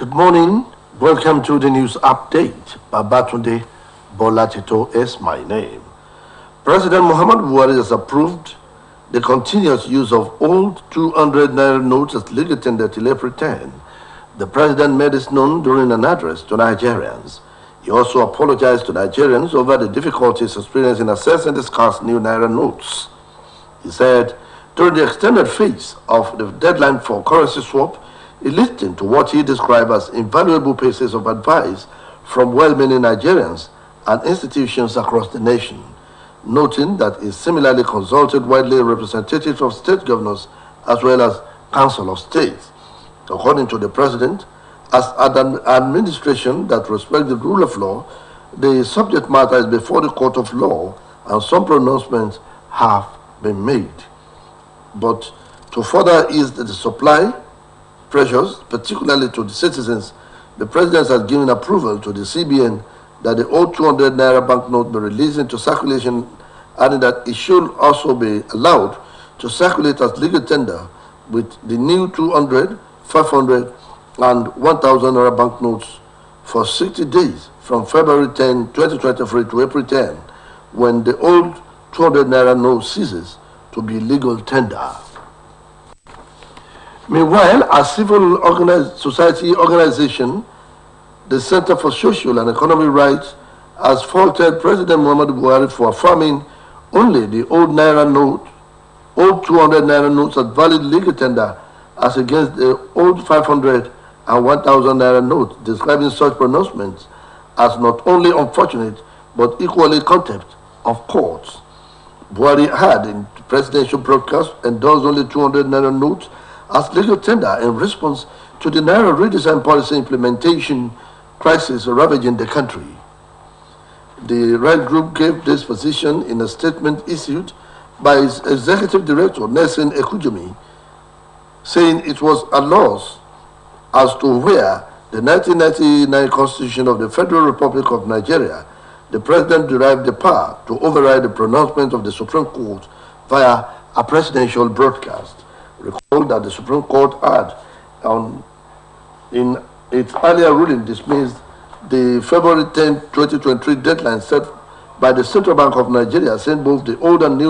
Good morning. Welcome to the news update. Babatunde Bolatito is my name. President Muhammad Buhari has approved the continuous use of old 200 naira notes as legal tender till April 10. The president made this known during an address to Nigerians. He also apologized to Nigerians over the difficulties experienced in accessing the scarce new naira notes. He said, during the extended phase of the deadline for currency swap, he listened to what he described as invaluable pieces of advice from well-meaning Nigerians and institutions across the nation, noting that he similarly consulted widely representatives of state governors as well as Council of State. According to the president, as an administration that respects the rule of law, the subject matter is before the court of law and some pronouncements have been made. But to further ease the supply pressures, particularly to the citizens, the president has given approval to the CBN that the old 200 naira banknote be released into circulation, adding that it should also be allowed to circulate as legal tender with the new 200, 500, and 1,000 naira banknotes for 60 days from February 10, 2023 to April 10, when the old 200 naira note ceases to be legal tender. Meanwhile, a civil society organization, the Center for Social and Economic Rights, has faulted President Muhammad Buhari for affirming only the old 200 naira notes as valid legal tender as against the old 500 and 1,000 naira notes, describing such pronouncements as not only unfortunate but equally contempt of courts. Buhari had, in the presidential broadcast, endorsed only 200 naira notes as legal tender in response to the naira redesign policy implementation crisis ravaging the country. The right group gave this position in a statement issued by its executive director, Nelson Ekujumi, saying it was a loss as to where the 1999 Constitution of the Federal Republic of Nigeria, the president derived the power to override the pronouncement of the Supreme Court via a presidential broadcast. Recall that the Supreme Court had, in its earlier ruling, dismissed the February 10, 2023 deadline set by the Central Bank of Nigeria, saying both the old and new